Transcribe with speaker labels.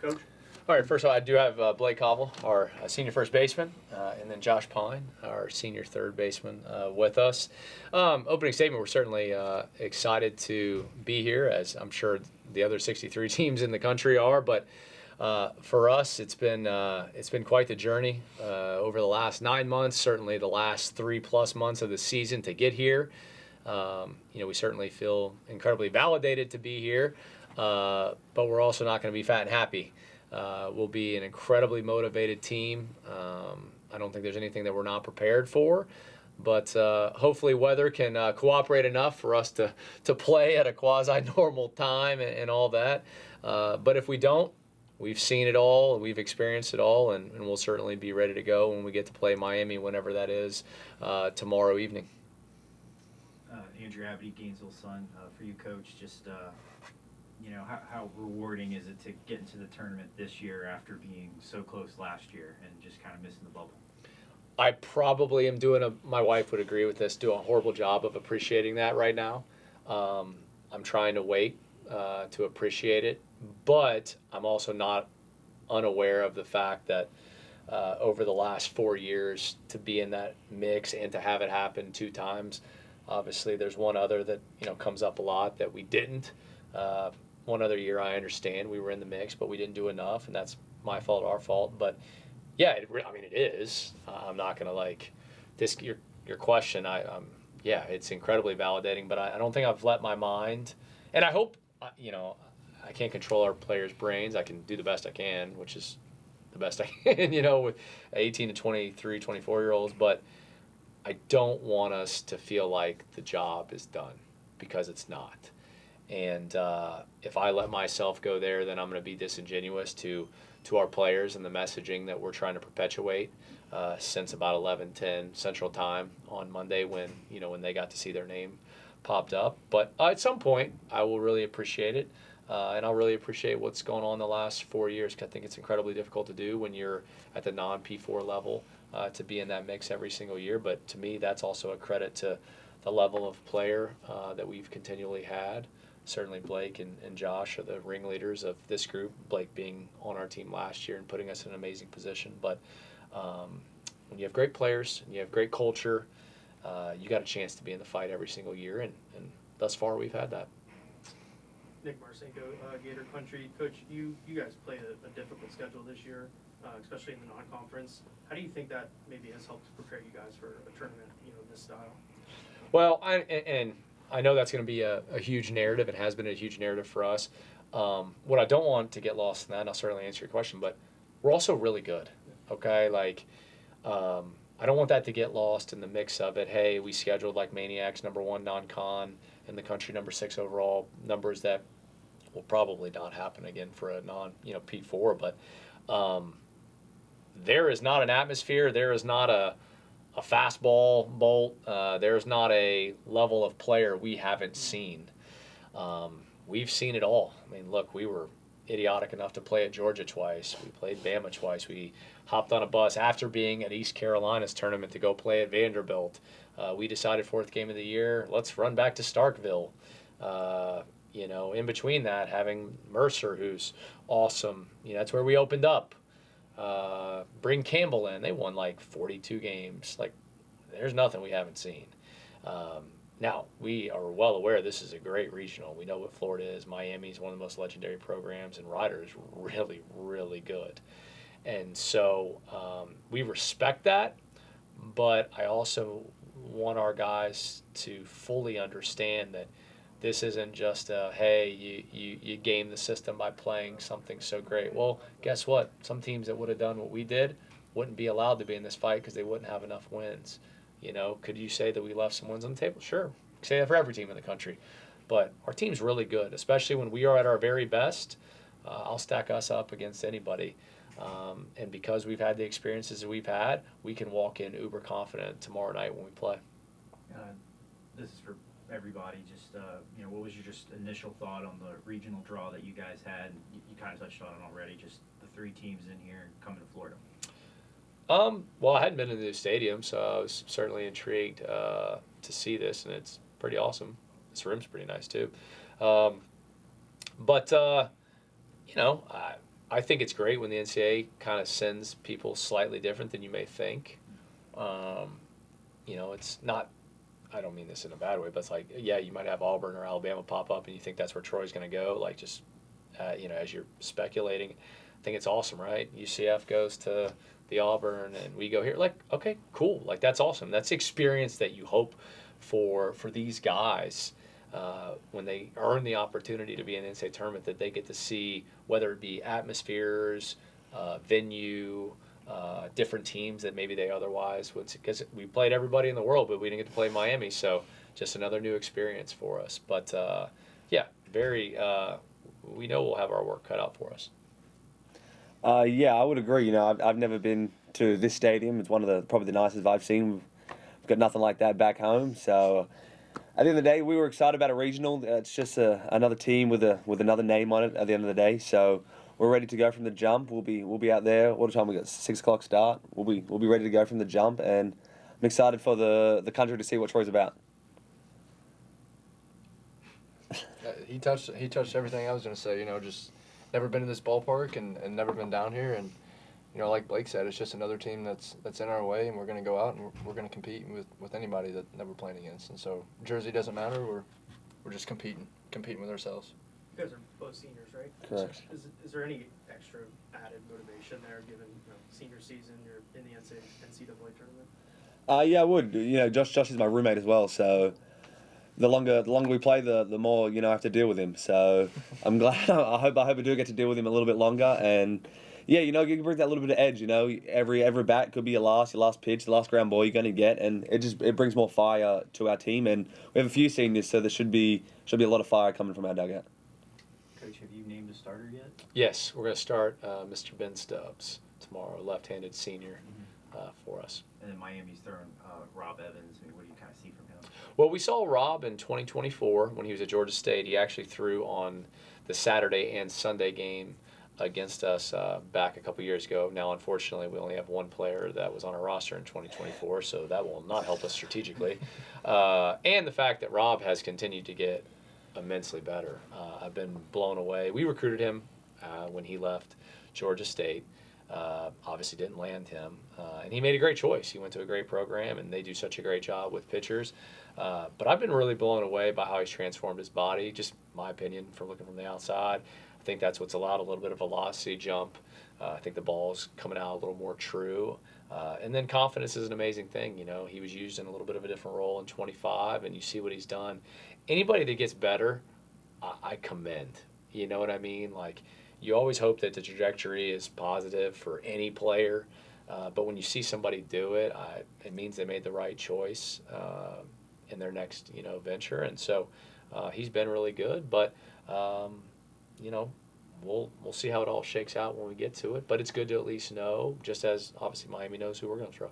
Speaker 1: Coach?
Speaker 2: All right, first of all, I do have Blake Cavill, our senior first baseman, and then Josh Pyne, our senior third baseman, with us. Opening statement, we're certainly excited to be here, as I'm sure the other 63 teams in the country are. But for us, it's been quite the journey over the last 9 months, certainly the last 3+ months of the season to get here. We certainly feel incredibly validated to be here, but we're also not going to be fat and happy. We'll be an incredibly motivated team. I don't think there's anything that we're not prepared for, but hopefully weather can cooperate enough for us to play at a quasi-normal time and all that. But if we don't, we've seen it all, we've experienced it all, and we'll certainly be ready to go when we get to play Miami, whenever that is, tomorrow evening.
Speaker 3: Andrew Abity, Gainesville son, for you, Coach, just how rewarding is it to get into the tournament this year after being so close last year and just kind of missing the bubble?
Speaker 2: I probably am my wife would agree with this, doing a horrible job of appreciating that right now. I'm trying to wait to appreciate it, but I'm also not unaware of the fact that over the last 4 years to be in that mix and to have it happen 2 times, obviously there's one other that comes up a lot that we didn't. One other year, I understand we were in the mix, but we didn't do enough, and that's my fault, our fault. But yeah, it is. I'm not gonna your question. It's incredibly validating, but I don't think I've let my mind, and I hope I can't control our players' brains. I can do the best I can, which is the best I can, with 18 to 23, 24-year-olds. But I don't want us to feel like the job is done, because it's not. And if I let myself go there, then I'm going to be disingenuous to our players and the messaging that we're trying to perpetuate since about 11:10 Central Time on Monday, when they got to see their name popped up. But at some point, I will really appreciate it, and I'll really appreciate what's going on the last 4 years, because I think it's incredibly difficult to do when you're at the non-P4 level to be in that mix every single year. But to me, that's also a credit to the level of player that we've continually had. Certainly Blake and Josh are the ringleaders of this group, Blake being on our team last year and putting us in an amazing position. But when you have great players and you have great culture, you got a chance to be in the fight every single year, and thus far we've had that.
Speaker 1: Nick Marcinko, Gator Country. Coach, you guys played a difficult schedule this year, especially in the non-conference. How do you think that maybe has helped prepare you guys for a tournament, this style?
Speaker 2: Well, I know that's going to be a huge narrative. It has been a huge narrative for us. What I don't want to get lost in that, and I'll certainly answer your question, but we're also really good, okay? I don't want that to get lost in the mix of it. Hey, we scheduled like maniacs, #1 non-con in the country, #6 overall, numbers that will probably not happen again for a P4. But there is not an atmosphere. There is not a fastball bolt. There's not a level of player we haven't seen. We've seen it all. I mean, look, we were idiotic enough to play at Georgia twice. We played Bama twice. We hopped on a bus after being at East Carolina's tournament to go play at Vanderbilt. We decided 4th game of the year, let's run back to Starkville. In between that, having Mercer, who's awesome. That's where we opened up. Bring Campbell in. They won like 42 games. There's nothing we haven't seen. Now, we are well aware this is a great regional. We know what Florida is. Miami is one of the most legendary programs, and Ryder is really, really good. And so we respect that, but I also want our guys to fully understand that this isn't just you game the system by playing something so great. Well, guess what? Some teams that would have done what we did wouldn't be allowed to be in this fight because they wouldn't have enough wins. Could you say that we left some wins on the table? Sure. Say that for every team in the country. But our team's really good, especially when we are at our very best. I'll stack us up against anybody. And because we've had the experiences that we've had, we can walk in uber confident tomorrow night when we play.
Speaker 3: This is for everybody. Just what was your initial thought on the regional draw that you guys had? You kind of touched on it already. Just the 3 teams in here coming to Florida.
Speaker 2: Well, I hadn't been to the stadium, so I was certainly intrigued to see this, and it's pretty awesome. This room's pretty nice too. I think it's great when the NCAA kind of sends people slightly different than you may think. It's not, I don't mean this in a bad way, but it's like, yeah, you might have Auburn or Alabama pop up and you think that's where Troy's going to go, like just, as you're speculating. I think it's awesome, right? UCF goes to the Auburn and we go here. Like, okay, cool. Like, that's awesome. That's the experience that you hope for these guys when they earn the opportunity to be in the NCAA tournament, that they get to see, whether it be atmospheres, venue, different teams that maybe they otherwise would, because we played everybody in the world, but we didn't get to play Miami, so just another new experience for us. But yeah, very. We know we'll have our work cut out for us.
Speaker 4: Yeah, I would agree. I've never been to this stadium. It's one of the probably the nicest I've seen. We've got nothing like that back home. So at the end of the day, we were excited about a regional. It's just another team with another name on it. At the end of the day, so we're ready to go from the jump. We'll be out there. What time we got? 6 o'clock start. We'll be ready to go from the jump, and I'm excited for the country to see what Troy's about.
Speaker 5: He touched everything I was going to say. Just never been to this ballpark and never been down here, and like Blake said, it's just another team that's in our way, and we're going to go out and we're going to compete with anybody that we're playing against. And so Jersey doesn't matter. We're just competing with ourselves.
Speaker 1: You guys are both seniors, right?
Speaker 4: Correct.
Speaker 1: Is there any extra added motivation there, given senior season, you're in the NCAA tournament?
Speaker 4: Yeah, I would. Josh is my roommate as well, so the longer we play, the more I have to deal with him. So I'm glad. I hope I do get to deal with him a little bit longer, and yeah, you bring that little bit of edge. Every bat could be your last pitch, the last ground ball you're going to get, and it brings more fire to our team. And we have a few seniors, so there should be a lot of fire coming from our dugout.
Speaker 3: Coach, have you named a starter yet?
Speaker 2: Yes, we're going to start Mr. Ben Stubbs tomorrow, left-handed senior for us.
Speaker 3: And then Miami's throwing Rob Evans. What do you kind of see from him?
Speaker 2: Well, we saw Rob in 2024 when he was at Georgia State. He actually threw on the Saturday and Sunday game against us back a couple years ago. Now, unfortunately, we only have one player that was on our roster in 2024, so that will not help us strategically. And the fact that Rob has continued to get immensely better. I've been blown away. We recruited him when he left Georgia State. Obviously didn't land him, and he made a great choice. He went to a great program, and they do such a great job with pitchers. But I've been really blown away by how he's transformed his body. Just my opinion from looking from the outside. I think that's what's allowed a little bit of velocity jump. I think the ball's coming out a little more true. And then confidence is an amazing thing. He was used in a little bit of a different role in 25, and you see what he's done. Anybody that gets better, I commend. You know what I mean? Like, you always hope that the trajectory is positive for any player, but when you see somebody do it, it means they made the right choice in their next venture. And so he's been really good, but we'll see how it all shakes out when we get to it. But it's good to at least know, just as obviously Miami knows who we're going to throw.